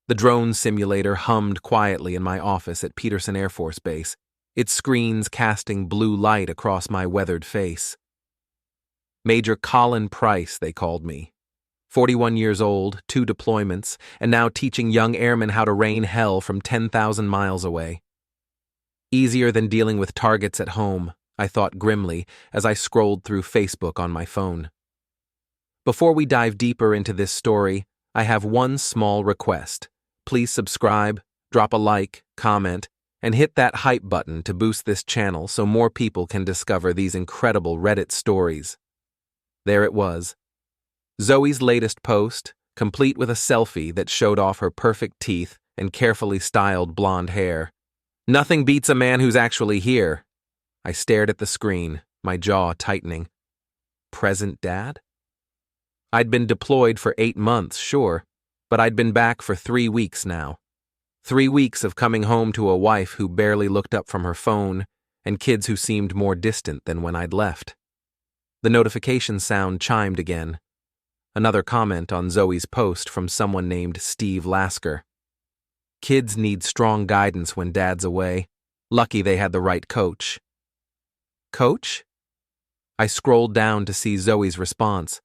The drone simulator hummed quietly in my office at Peterson Air Force Base, its screens casting blue light across my weathered face. Major Colin Price, they called me. 41 years old, 2 deployments, and now teaching young airmen how to rain hell from 10,000 miles away. Easier than dealing with targets at home, I thought grimly as I scrolled through Facebook on my phone. Before we dive deeper into this story, I have one small request. Please subscribe, drop a like, comment, and hit that hype button to boost this channel so more people can discover these incredible Reddit stories. There it was. Zoe's latest post, complete with a selfie that showed off her perfect teeth and carefully styled blonde hair. Nothing beats a man who's actually here. I stared at the screen, my jaw tightening. Present dad? I'd been deployed for 8 months, sure, but I'd been back for 3 weeks now. 3 weeks of coming home to a wife who barely looked up from her phone and kids who seemed more distant than when I'd left. The notification sound chimed again. Another comment on Zoe's post from someone named Steve Lasker. Kids need strong guidance when dad's away. Lucky they had the right coach. Coach? I scrolled down to see Zoe's response.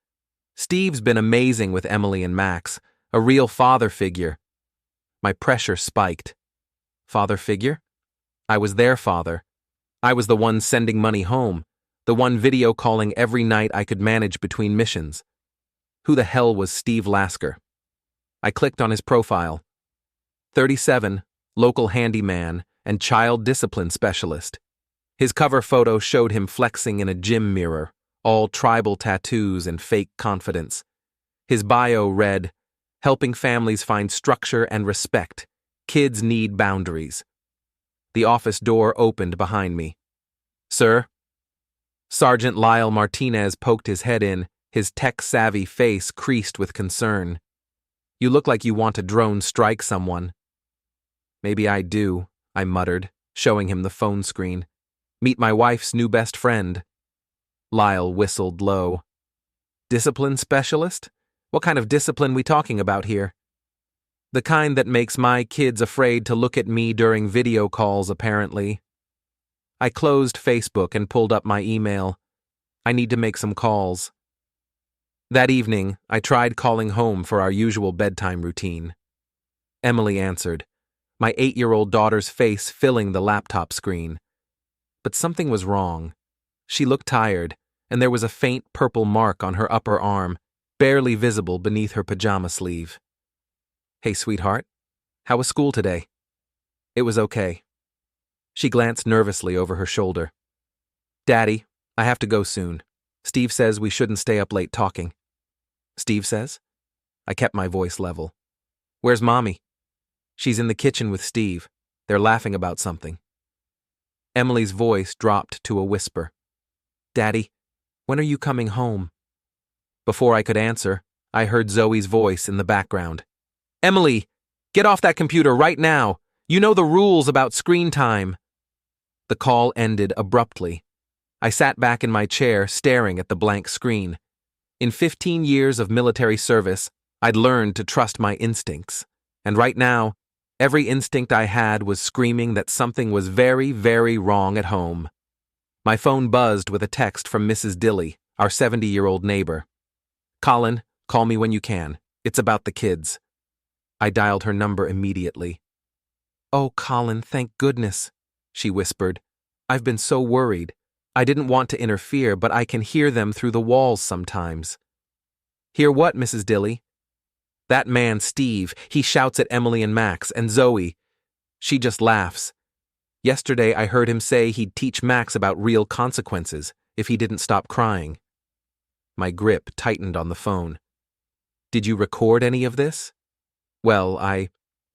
Steve's been amazing with Emily and Max, a real father figure. My pressure spiked. Father figure? I was their father. I was the one sending money home, the one video calling every night I could manage between missions. Who the hell was Steve Lasker? I clicked on his profile. 37, local handyman, and child discipline specialist. His cover photo showed him flexing in a gym mirror, all tribal tattoos and fake confidence. His bio read, helping families find structure and respect. Kids need boundaries. The office door opened behind me. Sir? Sergeant Lyle Martinez poked his head in, his tech-savvy face creased with concern. You look like you want to drone strike someone. Maybe I do, I muttered, showing him the phone screen. Meet my wife's new best friend. Lyle whistled low. Discipline specialist? What kind of discipline we talking about here? The kind that makes my kids afraid to look at me during video calls, apparently. I closed Facebook and pulled up my email. I need to make some calls. That evening, I tried calling home for our usual bedtime routine. Emily answered, my 8-year-old daughter's face filling the laptop screen. But something was wrong. She looked tired, and there was a faint purple mark on her upper arm, barely visible beneath her pajama sleeve. Hey, sweetheart, how was school today? It was okay. She glanced nervously over her shoulder. Daddy, I have to go soon. Steve says we shouldn't stay up late talking. Steve says? I kept my voice level. Where's Mommy? She's in the kitchen with Steve. They're laughing about something. Emily's voice dropped to a whisper. Daddy, when are you coming home? Before I could answer, I heard Zoe's voice in the background. Emily, get off that computer right now. You know the rules about screen time. The call ended abruptly. I sat back in my chair staring at the blank screen. In 15 years of military service, I'd learned to trust my instincts. And right now, every instinct I had was screaming that something was very, very wrong at home. My phone buzzed with a text from Mrs. Dilly, our 70-year-old neighbor. Colin, call me when you can. It's about the kids. I dialed her number immediately. Oh, Colin, thank goodness, she whispered. I've been so worried. I didn't want to interfere, but I can hear them through the walls sometimes. Hear what, Mrs. Dilly? That man, Steve, he shouts at Emily and Max, and Zoe. She just laughs. Yesterday I heard him say he'd teach Max about real consequences if he didn't stop crying. My grip tightened on the phone. Did you record any of this? Well, I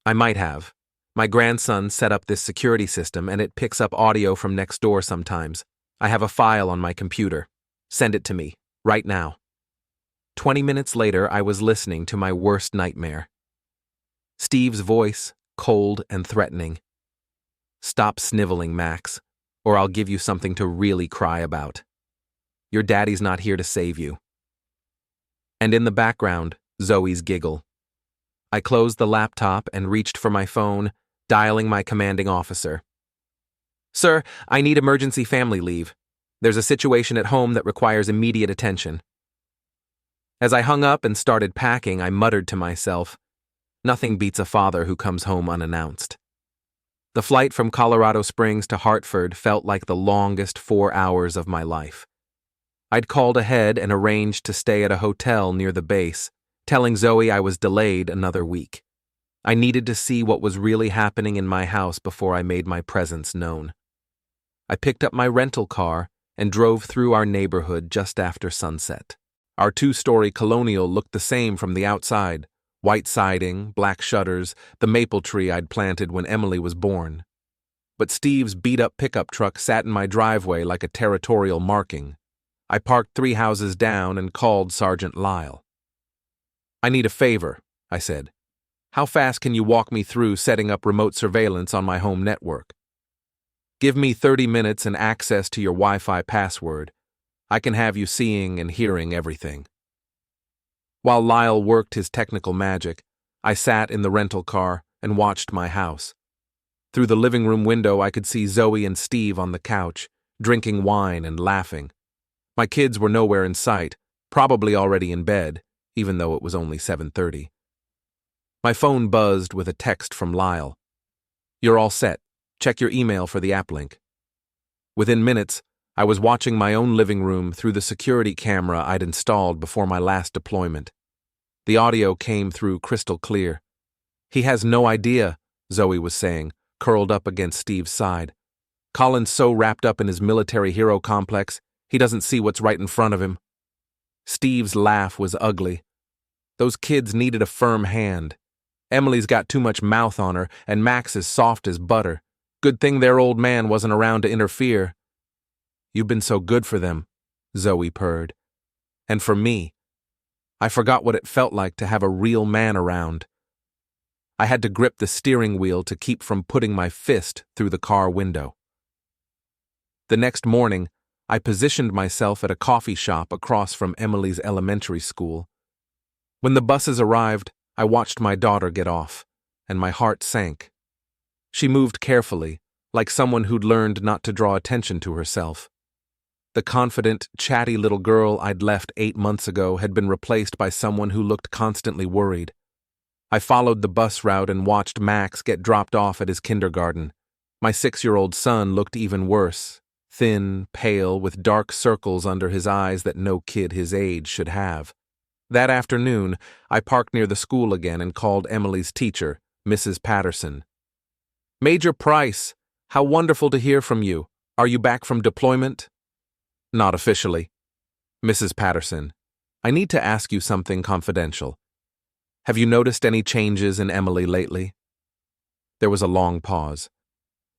might have. My grandson set up this security system and it picks up audio from next door sometimes. I have a file on my computer. Send it to me, right now. 20 minutes later, I was listening to my worst nightmare. Steve's voice, cold and threatening. Stop sniveling, Max, or I'll give you something to really cry about. Your daddy's not here to save you. And in the background, Zoe's giggle. I closed the laptop and reached for my phone, dialing my commanding officer. "Sir, I need emergency family leave. There's a situation at home that requires immediate attention." As I hung up and started packing, I muttered to myself, "Nothing beats a father who comes home unannounced." The flight from Colorado Springs to Hartford felt like the longest 4 hours of my life. I'd called ahead and arranged to stay at a hotel near the base, telling Zoe I was delayed another week. I needed to see what was really happening in my house before I made my presence known. I picked up my rental car and drove through our neighborhood just after sunset. Our 2-story colonial looked the same from the outside: white siding, black shutters, the maple tree I'd planted when Emily was born. But Steve's beat-up pickup truck sat in my driveway like a territorial marking. I parked 3 houses down and called Sergeant Lyle. "I need a favor," I said. "How fast can you walk me through setting up remote surveillance on my home network? Give me 30 minutes and access to your Wi-Fi password. I can have you seeing and hearing everything." While Lyle worked his technical magic, I sat in the rental car and watched my house. Through the living room window, I could see Zoe and Steve on the couch, drinking wine and laughing. My kids were nowhere in sight, probably already in bed, even though it was only 7:30. My phone buzzed with a text from Lyle. "You're all set. Check your email for the app link." Within minutes, I was watching my own living room through the security camera I'd installed before my last deployment. The audio came through crystal clear. "He has no idea," Zoe was saying, curled up against Steve's side. "Colin's so wrapped up in his military hero complex, he doesn't see what's right in front of him." Steve's laugh was ugly. "Those kids needed a firm hand. Emily's got too much mouth on her, and Max is soft as butter. Good thing their old man wasn't around to interfere." "You've been so good for them," Zoe purred. "And for me. I forgot what it felt like to have a real man around." I had to grip the steering wheel to keep from putting my fist through the car window. The next morning, I positioned myself at a coffee shop across from Emily's elementary school. When the buses arrived, I watched my daughter get off, and my heart sank. She moved carefully, like someone who'd learned not to draw attention to herself. The confident, chatty little girl I'd left 8 months ago had been replaced by someone who looked constantly worried. I followed the bus route and watched Max get dropped off at his kindergarten. My 6-year-old son looked even worse. Thin, pale, with dark circles under his eyes that no kid his age should have. That afternoon, I parked near the school again and called Emily's teacher, Mrs. Peterson. "Major Price, how wonderful to hear from you. Are you back from deployment?" "Not officially." "Mrs. Peterson, I need to ask you something confidential. Have you noticed any changes in Emily lately?" There was a long pause.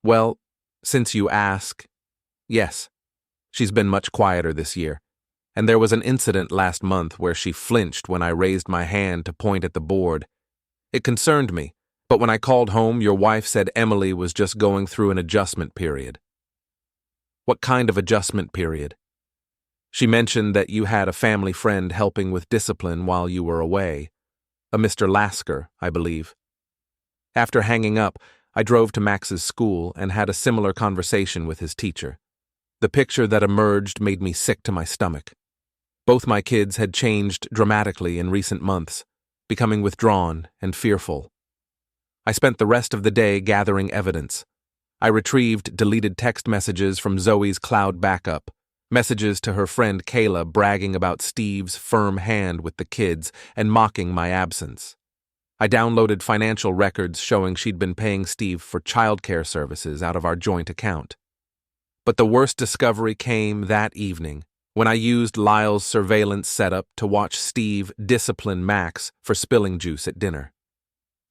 "Well, since you ask, yes. She's been much quieter this year, and there was an incident last month where she flinched when I raised my hand to point at the board. It concerned me, but when I called home, your wife said Emily was just going through an adjustment period." "What kind of adjustment period?" "She mentioned that you had a family friend helping with discipline while you were away. A Mr. Lasker, I believe." After hanging up, I drove to Max's school and had a similar conversation with his teacher. The picture that emerged made me sick to my stomach. Both my kids had changed dramatically in recent months, becoming withdrawn and fearful. I spent the rest of the day gathering evidence. I retrieved deleted text messages from Zoe's cloud backup, messages to her friend Kayla bragging about Steve's firm hand with the kids and mocking my absence. I downloaded financial records showing she'd been paying Steve for childcare services out of our joint account. But the worst discovery came that evening, when I used Lyle's surveillance setup to watch Steve discipline Max for spilling juice at dinner.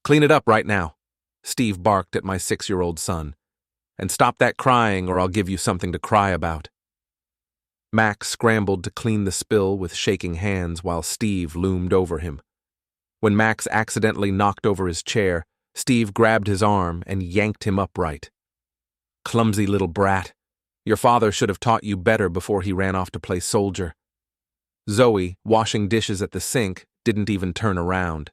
"Clean it up right now," Steve barked at my 6-year-old son. "And stop that crying or I'll give you something to cry about." Max scrambled to clean the spill with shaking hands while Steve loomed over him. When Max accidentally knocked over his chair, Steve grabbed his arm and yanked him upright. "Clumsy little brat. Your father should have taught you better before he ran off to play soldier." Zoe, washing dishes at the sink, didn't even turn around.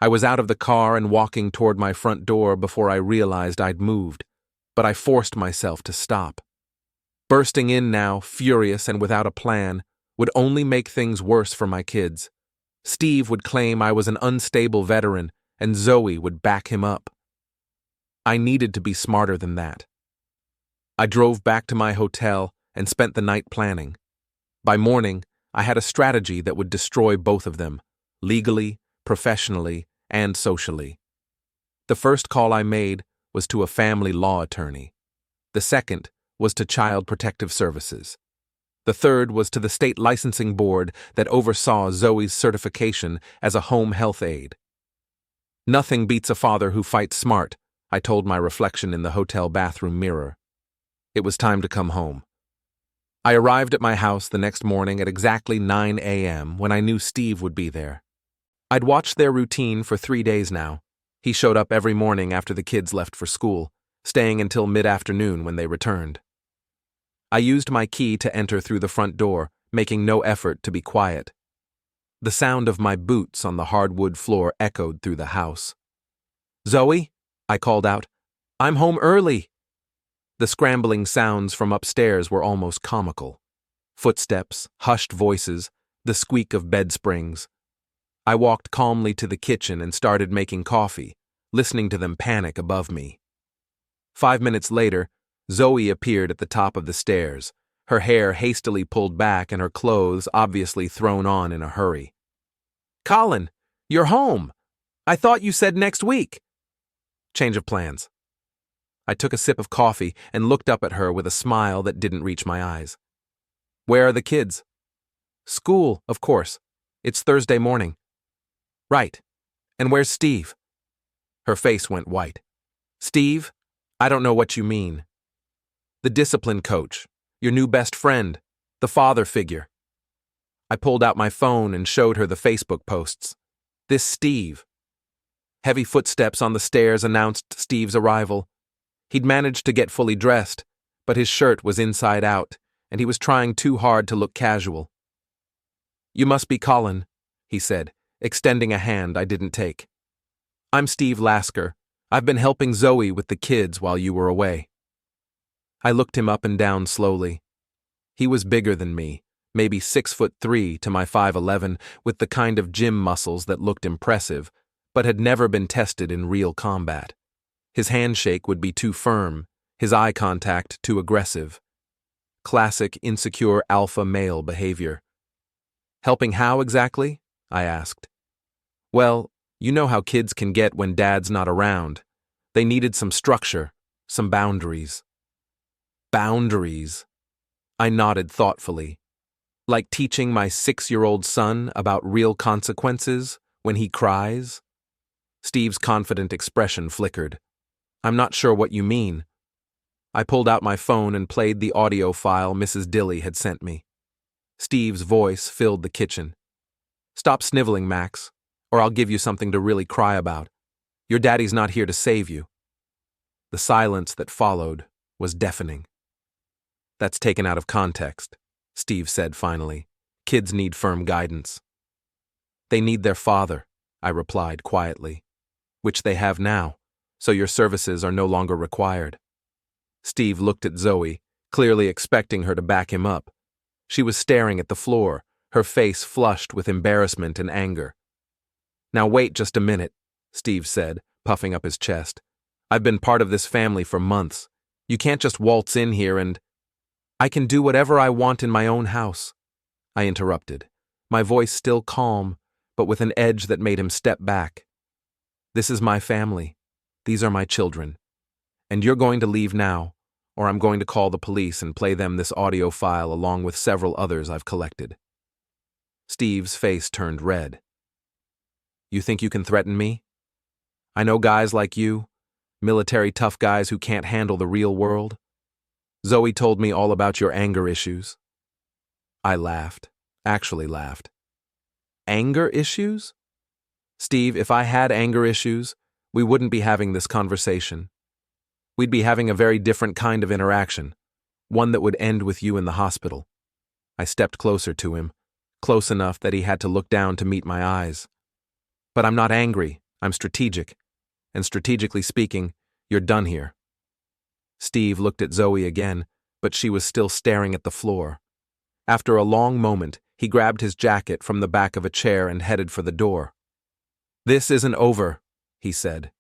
I was out of the car and walking toward my front door before I realized I'd moved, but I forced myself to stop. Bursting in now, furious and without a plan, would only make things worse for my kids. Steve would claim I was an unstable veteran, and Zoe would back him up. I needed to be smarter than that. I drove back to my hotel and spent the night planning. By morning, I had a strategy that would destroy both of them, legally, professionally, and socially. The first call I made was to a family law attorney. The second was to Child Protective Services. The third was to the state licensing board that oversaw Zoe's certification as a home health aide. Nothing beats a father who fights smart, I told my reflection in the hotel bathroom mirror. It was time to come home. I arrived at my house the next morning at exactly 9 a.m. when I knew Steve would be there. I'd watched their routine for 3 days now. He showed up every morning after the kids left for school, staying until mid-afternoon when they returned. I used my key to enter through the front door, making no effort to be quiet. The sound of my boots on the hardwood floor echoed through the house. "Zoe," I called out, "I'm home early." The scrambling sounds from upstairs were almost comical. Footsteps, hushed voices, the squeak of bed springs. I walked calmly to the kitchen and started making coffee, listening to them panic above me. 5 minutes later, Zoe appeared at the top of the stairs, her hair hastily pulled back and her clothes obviously thrown on in a hurry. "Colin, you're home! I thought you said next week." "Change of plans." I took a sip of coffee and looked up at her with a smile that didn't reach my eyes. "Where are the kids?" "School, of course. It's Thursday morning." "Right. And where's Steve?" Her face went white. "Steve? I don't know what you mean." "The discipline coach, your new best friend, the father figure." I pulled out my phone and showed her the Facebook posts. "This Steve." Heavy footsteps on the stairs announced Steve's arrival. He'd managed to get fully dressed, but his shirt was inside out, and he was trying too hard to look casual. "You must be Colin," he said, extending a hand I didn't take. "I'm Steve Lasker. I've been helping Zoe with the kids while you were away." I looked him up and down slowly. He was bigger than me, maybe 6'3" to my 5'11", with the kind of gym muscles that looked impressive, but had never been tested in real combat. His handshake would be too firm, his eye contact too aggressive. Classic insecure alpha male behavior. "Helping how exactly?" I asked. "Well, you know how kids can get when dad's not around. They needed some structure, some boundaries." "Boundaries?" I nodded thoughtfully. "Like teaching my 6-year-old son about real consequences when he cries?" Steve's confident expression flickered. "I'm not sure what you mean." I pulled out my phone and played the audio file Mrs. Dilly had sent me. Steve's voice filled the kitchen. "Stop sniveling, Max, or I'll give you something to really cry about. Your daddy's not here to save you." The silence that followed was deafening. "That's taken out of context," Steve said finally. "Kids need firm guidance." "They need their father," I replied quietly. "Which they have now, so your services are no longer required." Steve looked at Zoe, clearly expecting her to back him up. She was staring at the floor, her face flushed with embarrassment and anger. "Now wait just a minute," Steve said, puffing up his chest. "I've been part of this family for months. You can't just waltz in here and—" "I can do whatever I want in my own house," I interrupted, my voice still calm, but with an edge that made him step back. "This is my family. These are my children. And you're going to leave now, or I'm going to call the police and play them this audio file along with several others I've collected." Steve's face turned red. "You think you can threaten me? I know guys like you, military tough guys who can't handle the real world. Zoe told me all about your anger issues." I laughed, actually laughed. "Anger issues? Steve, if I had anger issues, we wouldn't be having this conversation. We'd be having a very different kind of interaction, one that would end with you in the hospital." I stepped closer to him, close enough that he had to look down to meet my eyes. "But I'm not angry," I'm strategic, and strategically speaking, you're done here. Steve looked at Zoe again, but she was still staring at the floor. After a long moment, he grabbed his jacket from the back of a chair and headed for the door. "This isn't over," he said.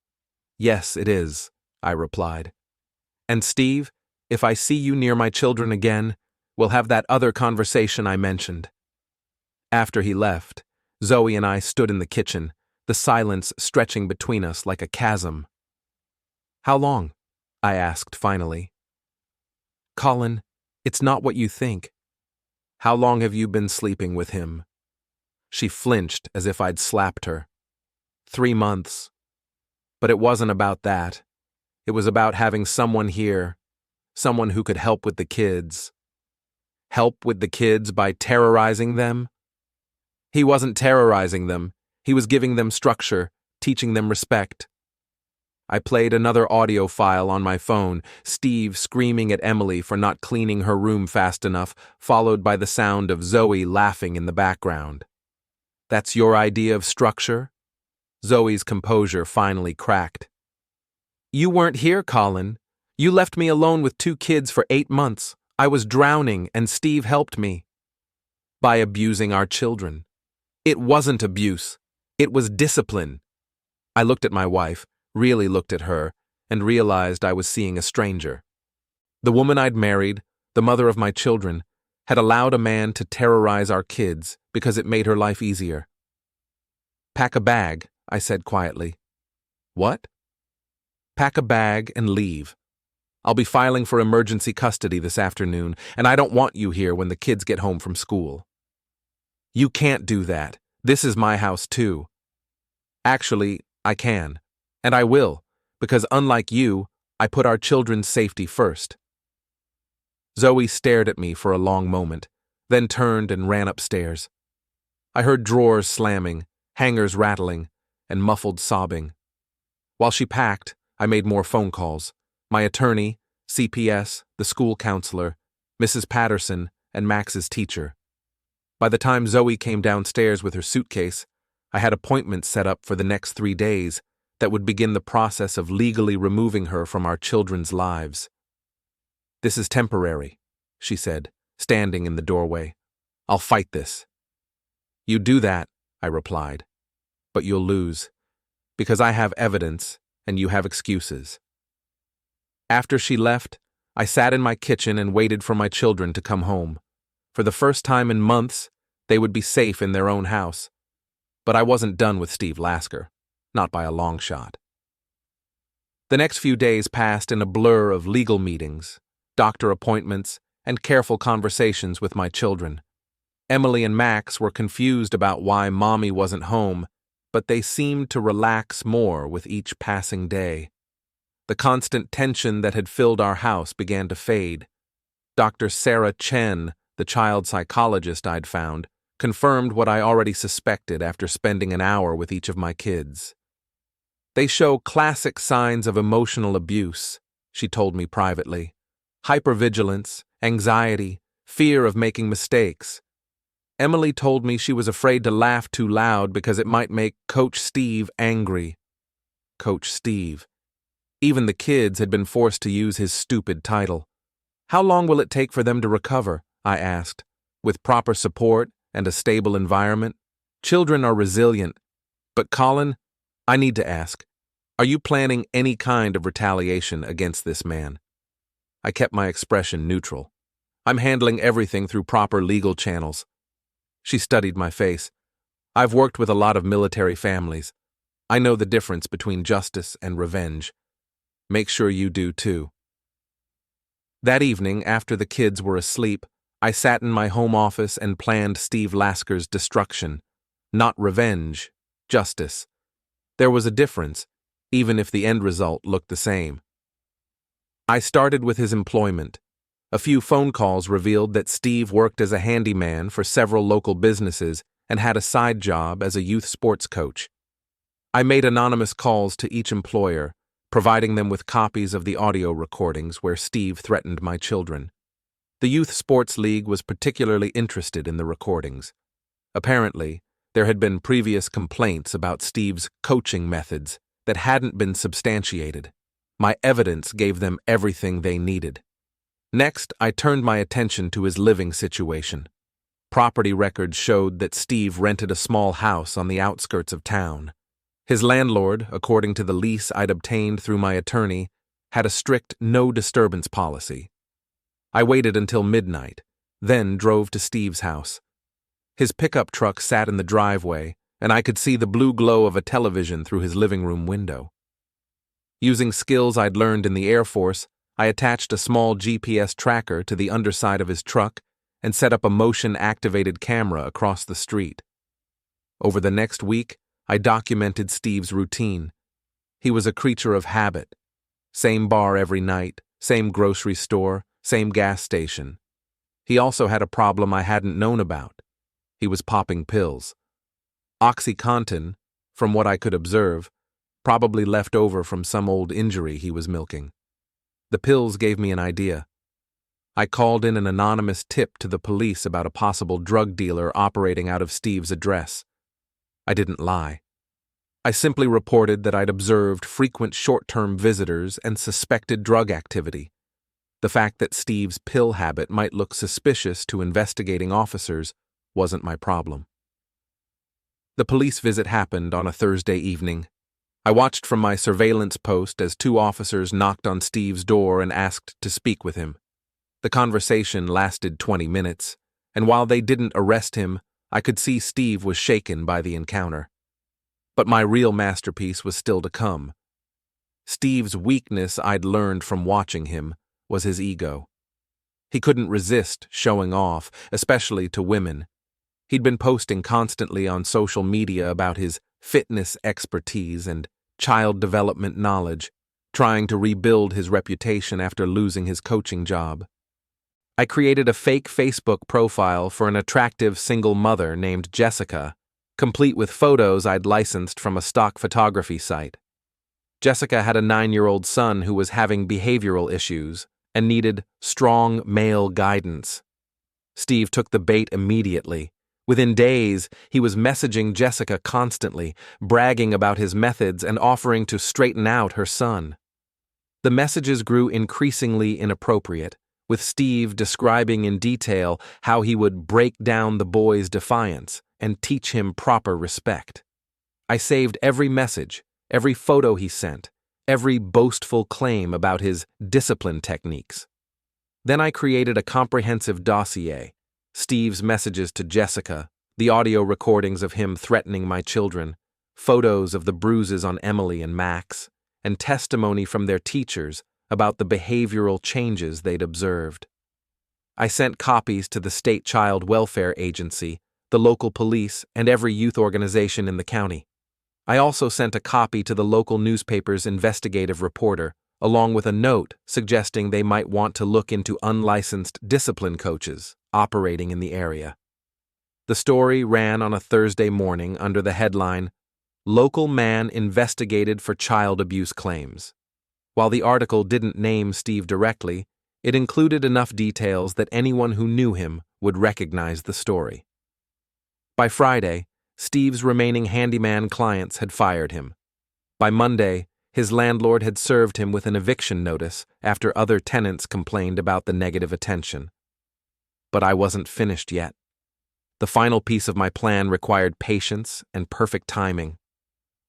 "Yes, it is," I replied. "And Steve, if I see you near my children again, we'll have that other conversation I mentioned." After he left, Zoe and I stood in the kitchen, the silence stretching between us like a chasm. "How long?" I asked finally. "Colin, it's not what you think." "How long have you been sleeping with him?" She flinched as if I'd slapped her. 3 months. But it wasn't about that. It was about having someone here, someone who could help with the kids. Help with the kids by terrorizing them? He wasn't terrorizing them. He was giving them structure, teaching them respect. I played another audio file on my phone, Steve screaming at Emily for not cleaning her room fast enough, followed by the sound of Zoe laughing in the background. "That's your idea of structure?" Zoe's composure finally cracked. "You weren't here, Colin. You left me alone with 2 kids for 8 months. I was drowning, and Steve helped me." "By abusing our children." "It wasn't abuse. It was discipline." I looked at my wife, really looked at her, and realized I was seeing a stranger. The woman I'd married, the mother of my children, had allowed a man to terrorize our kids because it made her life easier. "Pack a bag," I said quietly. "What?" "Pack a bag and leave. I'll be filing for emergency custody this afternoon, and I don't want you here when the kids get home from school." "You can't do that. This is my house too." "Actually, I can. And I will, because unlike you, I put our children's safety first." Zoe stared at me for a long moment, then turned and ran upstairs. I heard drawers slamming, hangers rattling, and muffled sobbing. While she packed, I made more phone calls. My attorney, CPS, the school counselor, Mrs. Peterson, and Max's teacher. By the time Zoe came downstairs with her suitcase, I had appointments set up for the next 3 days that would begin the process of legally removing her from our children's lives. "This is temporary," she said, standing in the doorway. "I'll fight this." "You do that," I replied, "but you'll lose, because I have evidence and you have excuses." After she left, I sat in my kitchen and waited for my children to come home. For the first time in months, they would be safe in their own house. But I wasn't done with Steve Lasker. Not by a long shot. The next few days passed in a blur of legal meetings, doctor appointments, and careful conversations with my children. Emily and Max were confused about why Mommy wasn't home, but they seemed to relax more with each passing day. The constant tension that had filled our house began to fade. Dr. Sarah Chen, the child psychologist I'd found, confirmed what I already suspected after spending an hour with each of my kids. "They show classic signs of emotional abuse," she told me privately. "Hypervigilance, anxiety, fear of making mistakes." Emily told me she was afraid to laugh too loud because it might make Coach Steve angry. Coach Steve. Even the kids had been forced to use his stupid title. "How long will it take for them to recover?" I asked. "With proper support and a stable environment?" "Children are resilient. But Colin, I need to ask, are you planning any kind of retaliation against this man?" I kept my expression neutral. "I'm handling everything through proper legal channels." She studied my face. "I've worked with a lot of military families. I know the difference between justice and revenge. Make sure you do too." That evening, after the kids were asleep, I sat in my home office and planned Steve Lasker's destruction. Not revenge, justice. There was a difference, even if the end result looked the same. I started with his employment. A few phone calls revealed that Steve worked as a handyman for several local businesses and had a side job as a youth sports coach. I made anonymous calls to each employer, providing them with copies of the audio recordings where Steve threatened my children. The Youth Sports League was particularly interested in the recordings. Apparently, There had been previous complaints about Steve's coaching methods that hadn't been substantiated. My evidence gave them everything they needed. Next, I turned my attention to his living situation. Property records showed that Steve rented a small house on the outskirts of town. His landlord, according to the lease I'd obtained through my attorney, had a strict no-disturbance policy. I waited until midnight, then drove to Steve's house. His pickup truck sat in the driveway, and I could see the blue glow of a television through his living room window. Using skills I'd learned in the Air Force, I attached a small GPS tracker to the underside of his truck and set up a motion-activated camera across the street. Over the next week, I documented Steve's routine. He was a creature of habit. Same bar every night, same grocery store, same gas station. He also had a problem I hadn't known about. He was popping pills. OxyContin, from what I could observe, probably left over from some old injury he was milking. The pills gave me an idea. I called in an anonymous tip to the police about a possible drug dealer operating out of Steve's address. I didn't lie. I simply reported that I'd observed frequent short-term visitors and suspected drug activity. The fact that Steve's pill habit might look suspicious to investigating officers wasn't my problem. The police visit happened on a Thursday evening. I watched from my surveillance post as 2 officers knocked on Steve's door and asked to speak with him. The conversation lasted 20 minutes, and while they didn't arrest him, I could see Steve was shaken by the encounter. But my real masterpiece was still to come. Steve's weakness I'd learned from watching him was his ego. He couldn't resist showing off, especially to women. He'd been posting constantly on social media about his fitness expertise and child development knowledge, trying to rebuild his reputation after losing his coaching job. I created a fake Facebook profile for an attractive single mother named Jessica, complete with photos I'd licensed from a stock photography site. Jessica had a 9-year-old son who was having behavioral issues and needed strong male guidance. Steve took the bait immediately. Within days, he was messaging Jessica constantly, bragging about his methods and offering to straighten out her son. The messages grew increasingly inappropriate, with Steve describing in detail how he would break down the boy's defiance and teach him proper respect. I saved every message, every photo he sent, every boastful claim about his discipline techniques. Then I created a comprehensive dossier. Steve's messages to Jessica, the audio recordings of him threatening my children, photos of the bruises on Emily and Max, and testimony from their teachers about the behavioral changes they'd observed. I sent copies to the State Child Welfare Agency, the local police, and every youth organization in the county. I also sent a copy to the local newspaper's investigative reporter, along with a note suggesting they might want to look into unlicensed discipline coaches operating in the area. The story ran on a Thursday morning under the headline, "Local Man Investigated for Child Abuse Claims." While the article didn't name Steve directly, it included enough details that anyone who knew him would recognize the story. By Friday, Steve's remaining handyman clients had fired him. By Monday, his landlord had served him with an eviction notice after other tenants complained about the negative attention. But I wasn't finished yet. The final piece of my plan required patience and perfect timing.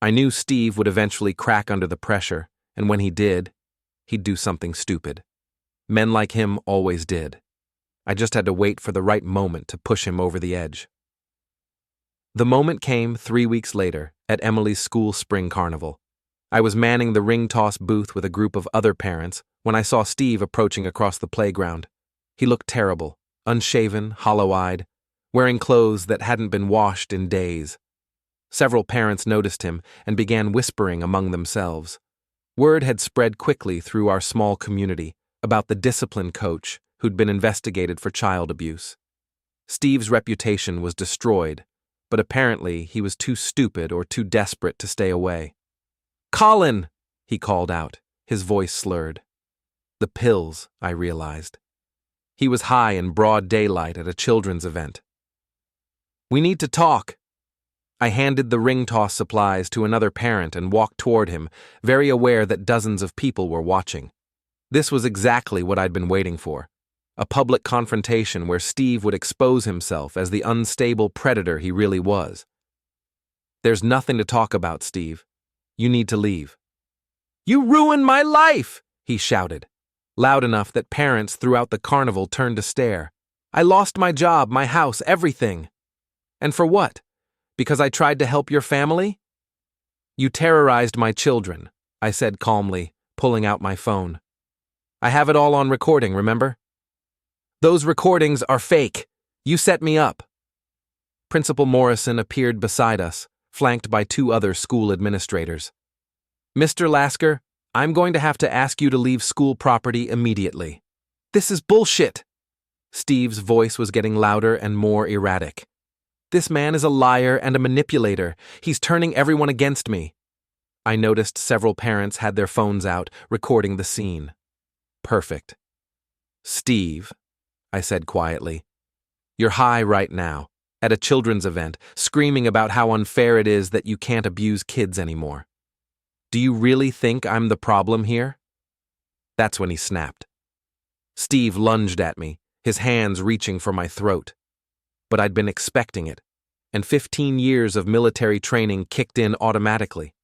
I knew Steve would eventually crack under the pressure, and when he did, he'd do something stupid. Men like him always did. I just had to wait for the right moment to push him over the edge. The moment came 3 weeks later at Emily's school spring carnival. I was manning the ring toss booth with a group of other parents when I saw Steve approaching across the playground. He looked terrible, unshaven, hollow-eyed, wearing clothes that hadn't been washed in days. Several parents noticed him and began whispering among themselves. Word had spread quickly through our small community about the discipline coach who'd been investigated for child abuse. Steve's reputation was destroyed, but apparently he was too stupid or too desperate to stay away. "Colin!" he called out, his voice slurred. The pills, I realized. He was high in broad daylight at a children's event. "We need to talk." I handed the ring toss supplies to another parent and walked toward him, very aware that dozens of people were watching. This was exactly what I'd been waiting for. A public confrontation where Steve would expose himself as the unstable predator he really was. "There's nothing to talk about, Steve. You need to leave." "You ruined my life!" he shouted, loud enough that parents throughout the carnival turned to stare. "I lost my job, my house, everything. And for what? Because I tried to help your family?" "You terrorized my children," I said calmly, pulling out my phone. "I have it all on recording, remember?" "Those recordings are fake. You set me up." Principal Morrison appeared beside us, flanked by two other school administrators. "Mr. Lasker, I'm going to have to ask you to leave school property immediately." "This is bullshit." Steve's voice was getting louder and more erratic. "This man is a liar and a manipulator. He's turning everyone against me." I noticed several parents had their phones out, recording the scene. Perfect. "Steve," I said quietly, "you're high right now, at a children's event, screaming about how unfair it is that you can't abuse kids anymore. Do you really think I'm the problem here?" That's when he snapped. Steve lunged at me, his hands reaching for my throat. But I'd been expecting it, and 15 years of military training kicked in automatically.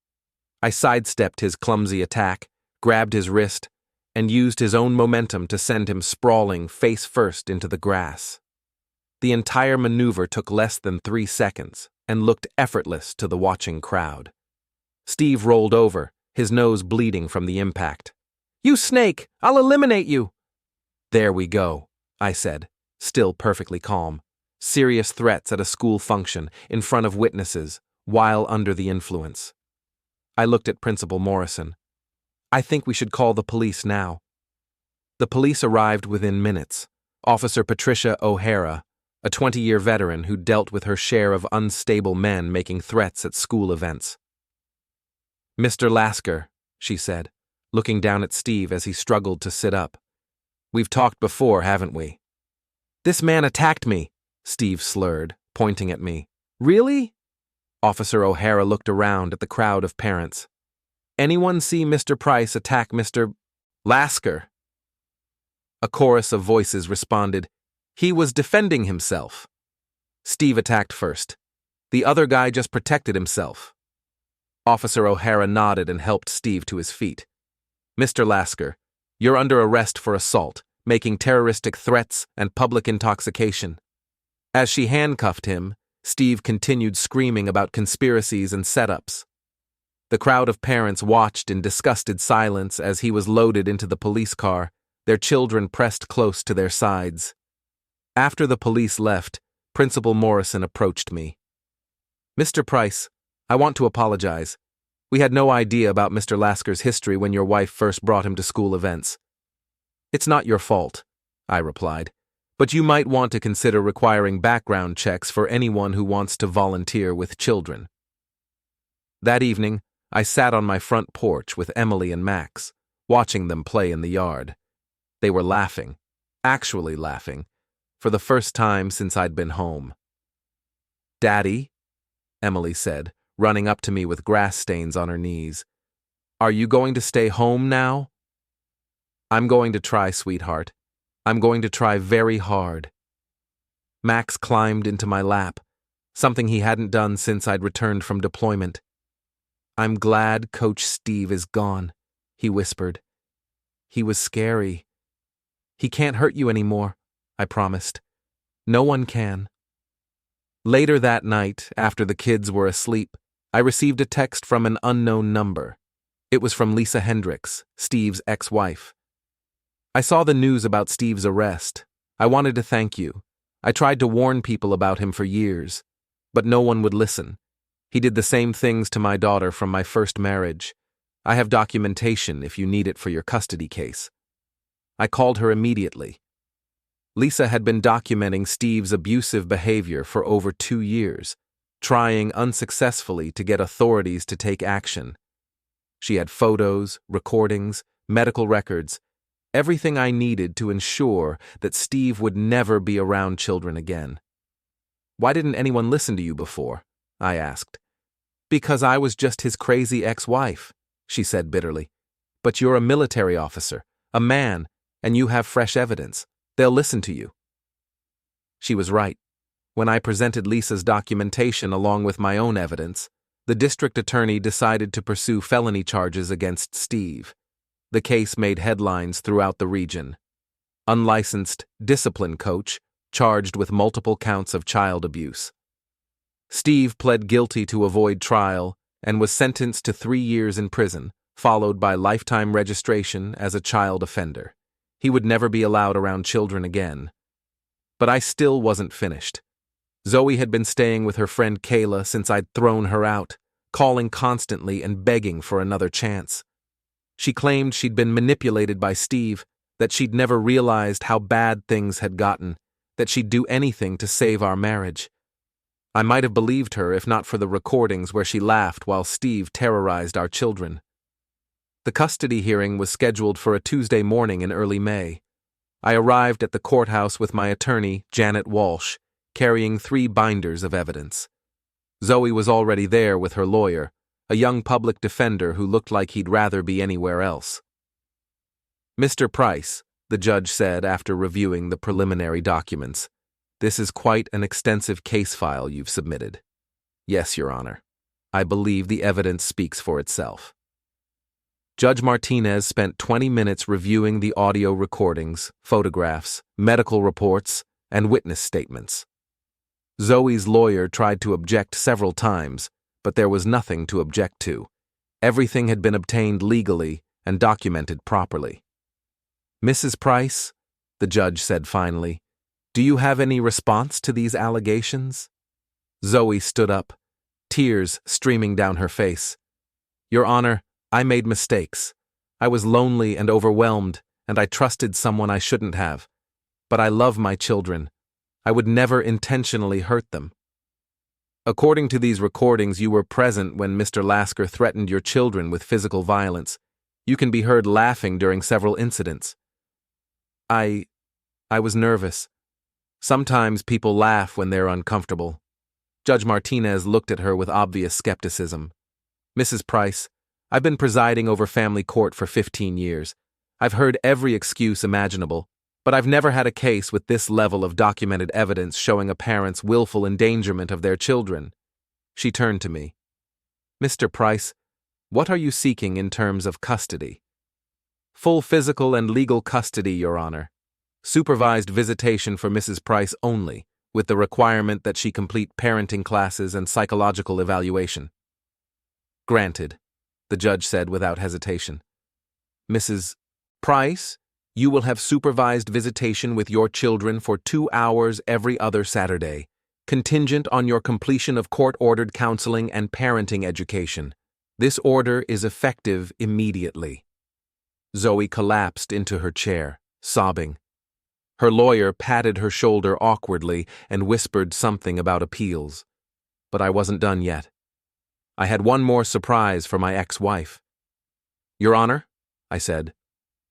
I sidestepped his clumsy attack, grabbed his wrist, and used his own momentum to send him sprawling face first into the grass. The entire maneuver took less than 3 seconds and looked effortless to the watching crowd. Steve rolled over, his nose bleeding from the impact. "You snake! I'll eliminate you!" "There we go," I said, still perfectly calm. Serious threats at a school function, in front of witnesses, while under the influence. I looked at Principal Morrison. "I think we should call the police now." The police arrived within minutes. Officer Patricia O'Hara, a 20-year veteran who dealt with her share of unstable men making threats at school events. "Mr. Lasker," she said, looking down at Steve as he struggled to sit up. "We've talked before, haven't we?" "This man attacked me," Steve slurred, pointing at me. "Really?" Officer O'Hara looked around at the crowd of parents. "Anyone see Mr. Price attack Mr. Lasker?" A chorus of voices responded, "He was defending himself." "Steve attacked first. The other guy just protected himself." Officer O'Hara nodded and helped Steve to his feet. "Mr. Lasker, you're under arrest for assault, making terroristic threats, and public intoxication." As she handcuffed him, Steve continued screaming about conspiracies and setups. The crowd of parents watched in disgusted silence as he was loaded into the police car, their children pressed close to their sides. After the police left, Principal Morrison approached me. "Mr. Price, I want to apologize. We had no idea about Mr. Lasker's history when your wife first brought him to school events." "It's not your fault," I replied, "but you might want to consider requiring background checks for anyone who wants to volunteer with children." That evening, I sat on my front porch with Emily and Max, watching them play in the yard. They were laughing, actually laughing, for the first time since I'd been home. "Daddy," Emily said, running up to me with grass stains on her knees, "are you going to stay home now?" "I'm going to try, sweetheart. I'm going to try very hard." Max climbed into my lap, something he hadn't done since I'd returned from deployment. "I'm glad Coach Steve is gone," he whispered. "He was scary." "He can't hurt you anymore," I promised. "No one can." Later that night, after the kids were asleep, I received a text from an unknown number. It was from Lisa Hendricks, Steve's ex-wife. "I saw the news about Steve's arrest. I wanted to thank you. I tried to warn people about him for years, but no one would listen. He did the same things to my daughter from my first marriage. I have documentation if you need it for your custody case." I called her immediately. Lisa had been documenting Steve's abusive behavior for over 2 years, trying unsuccessfully to get authorities to take action. She had photos, recordings, medical records, everything I needed to ensure that Steve would never be around children again. "Why didn't anyone listen to you before?" I asked. Because I was just his crazy ex-wife, she said bitterly. But you're a military officer, a man, and you have fresh evidence. They'll listen to you. She was right. When I presented Lisa's documentation along with my own evidence, the district attorney decided to pursue felony charges against Steve. The case made headlines throughout the region. Unlicensed discipline coach charged with multiple counts of child abuse. Steve pled guilty to avoid trial and was sentenced to 3 years in prison, followed by lifetime registration as a child offender. He would never be allowed around children again. But I still wasn't finished. Zoe had been staying with her friend Kayla since I'd thrown her out, calling constantly and begging for another chance. She claimed she'd been manipulated by Steve, that she'd never realized how bad things had gotten, that she'd do anything to save our marriage. I might have believed her if not for the recordings where she laughed while Steve terrorized our children. The custody hearing was scheduled for a Tuesday morning in early May. I arrived at the courthouse with my attorney, Janet Walsh, carrying 3 binders of evidence. Zoe was already there with her lawyer, a young public defender who looked like he'd rather be anywhere else. Mr. Price, the judge said after reviewing the preliminary documents, this is quite an extensive case file you've submitted. Yes, Your Honor. I believe the evidence speaks for itself. Judge Martinez spent 20 minutes reviewing the audio recordings, photographs, medical reports, and witness statements. Zoe's lawyer tried to object several times, but there was nothing to object to. Everything had been obtained legally and documented properly. Mrs. Price, the judge said finally, do you have any response to these allegations? Zoe stood up, tears streaming down her face. Your Honor, I made mistakes. I was lonely and overwhelmed, and I trusted someone I shouldn't have. But I love my children. I would never intentionally hurt them. According to these recordings, you were present when Mr. Lasker threatened your children with physical violence. You can be heard laughing during several incidents. I was nervous. Sometimes people laugh when they're uncomfortable. Judge Martinez looked at her with obvious skepticism. Mrs. Price, I've been presiding over family court for 15 years. I've heard every excuse imaginable, but I've never had a case with this level of documented evidence showing a parent's willful endangerment of their children. She turned to me. Mr. Price, what are you seeking in terms of custody? Full physical and legal custody, Your Honor. Supervised visitation for Mrs. Price only, with the requirement that she complete parenting classes and psychological evaluation. Granted, the judge said without hesitation. Mrs. Price, you will have supervised visitation with your children for 2 hours every other Saturday, contingent on your completion of court-ordered counseling and parenting education. This order is effective immediately. Zoe collapsed into her chair, sobbing. Her lawyer patted her shoulder awkwardly and whispered something about appeals. But I wasn't done yet. I had one more surprise for my ex-wife. Your Honor, I said,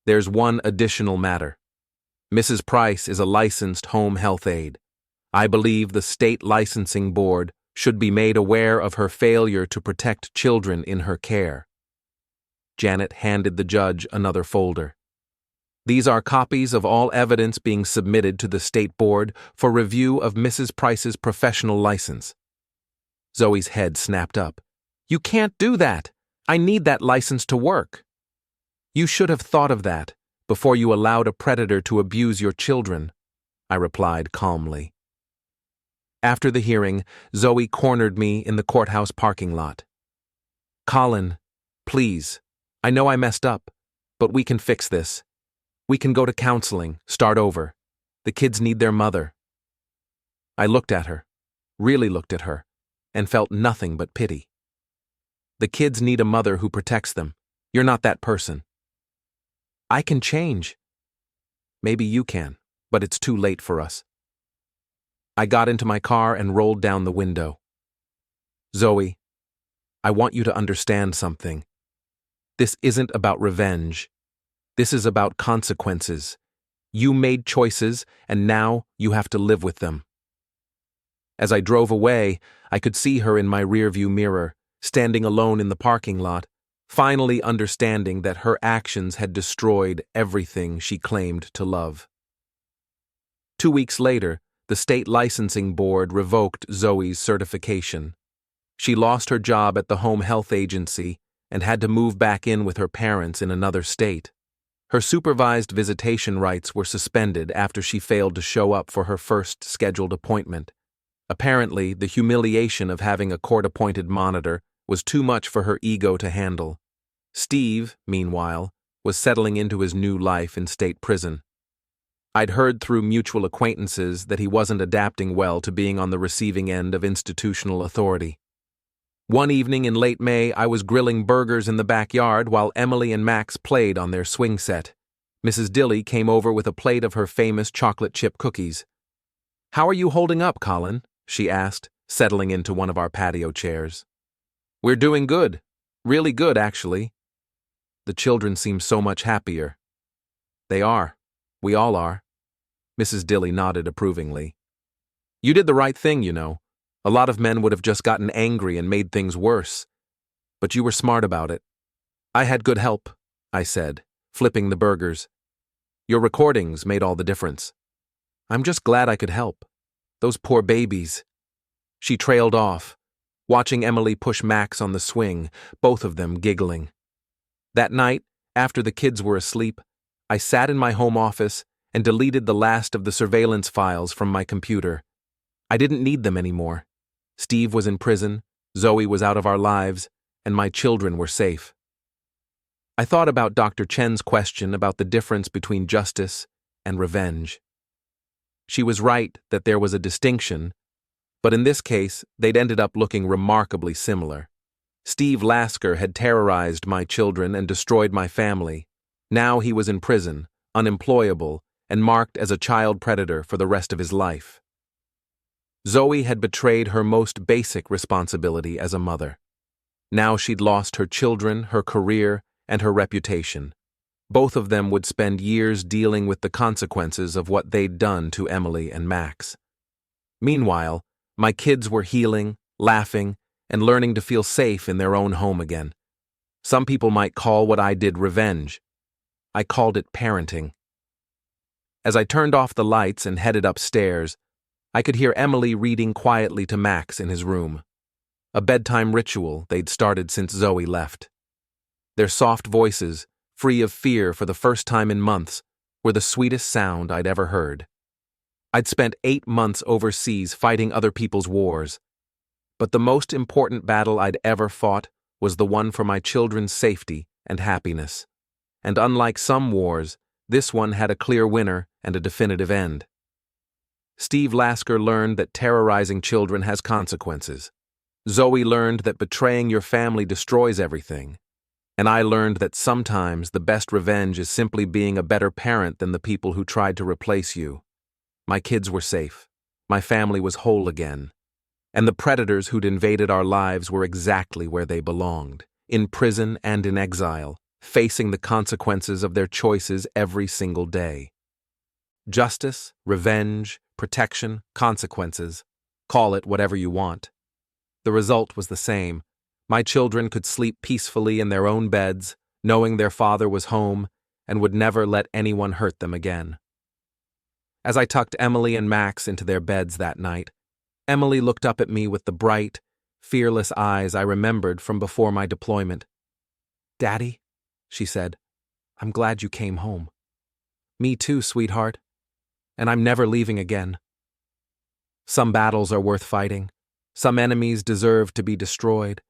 there's one additional matter. Mrs. Price is a licensed home health aide. I believe the state licensing board should be made aware of her failure to protect children in her care. Janet handed the judge another folder. These are copies of all evidence being submitted to the state board for review of Mrs. Price's professional license. Zoe's head snapped up. You can't do that. I need that license to work. You should have thought of that before you allowed a predator to abuse your children, I replied calmly. After the hearing, Zoe cornered me in the courthouse parking lot. Colin, please, I know I messed up, but we can fix this. We can go to counseling, start over. The kids need their mother. I looked at her, really looked at her, and felt nothing but pity. The kids need a mother who protects them. You're not that person. I can change. Maybe you can, but it's too late for us. I got into my car and rolled down the window. Zoe, I want you to understand something. This isn't about revenge. This is about consequences. You made choices, and now you have to live with them. As I drove away, I could see her in my rearview mirror, standing alone in the parking lot, finally understanding that her actions had destroyed everything she claimed to love. 2 weeks later, the state licensing board revoked Zoe's certification. She lost her job at the home health agency and had to move back in with her parents in another state. Her supervised visitation rights were suspended after she failed to show up for her first scheduled appointment. Apparently, the humiliation of having a court-appointed monitor was too much for her ego to handle. Steve, meanwhile, was settling into his new life in state prison. I'd heard through mutual acquaintances that he wasn't adapting well to being on the receiving end of institutional authority. One evening in late May, I was grilling burgers in the backyard while Emily and Max played on their swing set. Mrs. Dilly came over with a plate of her famous chocolate chip cookies. "How are you holding up, Colin?" she asked, settling into one of our patio chairs. "We're doing good. Really good, actually." The children seemed so much happier. "They are. We all are." Mrs. Dilly nodded approvingly. "You did the right thing, you know. A lot of men would have just gotten angry and made things worse. But you were smart about it." "I had good help," I said, flipping the burgers. "Your recordings made all the difference." "I'm just glad I could help. Those poor babies." She trailed off, watching Emily push Max on the swing, both of them giggling. That night, after the kids were asleep, I sat in my home office and deleted the last of the surveillance files from my computer. I didn't need them anymore. Steve was in prison, Zoe was out of our lives, and my children were safe. I thought about Dr. Chen's question about the difference between justice and revenge. She was right that there was a distinction, but in this case, they'd ended up looking remarkably similar. Steve Lasker had terrorized my children and destroyed my family. Now he was in prison, unemployable, and marked as a child predator for the rest of his life. Zoe had betrayed her most basic responsibility as a mother. Now she'd lost her children, her career, and her reputation. Both of them would spend years dealing with the consequences of what they'd done to Emily and Max. Meanwhile, my kids were healing, laughing, and learning to feel safe in their own home again. Some people might call what I did revenge. I called it parenting. As I turned off the lights and headed upstairs, I could hear Emily reading quietly to Max in his room. A bedtime ritual they'd started since Zoe left. Their soft voices, free of fear for the first time in months, were the sweetest sound I'd ever heard. I'd spent 8 months overseas fighting other people's wars. But the most important battle I'd ever fought was the one for my children's safety and happiness. And unlike some wars, this one had a clear winner and a definitive end. Steve Lasker learned that terrorizing children has consequences. Zoe learned that betraying your family destroys everything. And I learned that sometimes the best revenge is simply being a better parent than the people who tried to replace you. My kids were safe. My family was whole again. And the predators who'd invaded our lives were exactly where they belonged, in prison and in exile, facing the consequences of their choices every single day. Justice, revenge, protection, consequences. Call it whatever you want. The result was the same. My children could sleep peacefully in their own beds, knowing their father was home and would never let anyone hurt them again. As I tucked Emily and Max into their beds that night, Emily looked up at me with the bright, fearless eyes I remembered from before my deployment. "Daddy," she said, "I'm glad you came home." "Me too, sweetheart. And I'm never leaving again." Some battles are worth fighting. Some enemies deserve to be destroyed.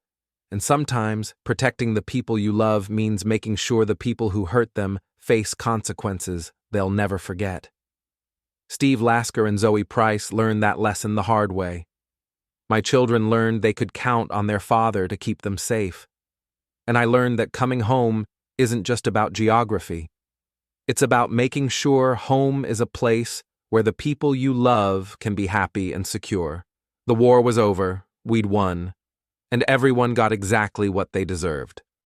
And sometimes protecting the people you love means making sure the people who hurt them face consequences they'll never forget. Steve Lasker and Zoe Price learned that lesson the hard way. My children learned they could count on their father to keep them safe. And I learned that coming home isn't just about geography. It's about making sure home is a place where the people you love can be happy and secure. The war was over, we'd won, and everyone got exactly what they deserved.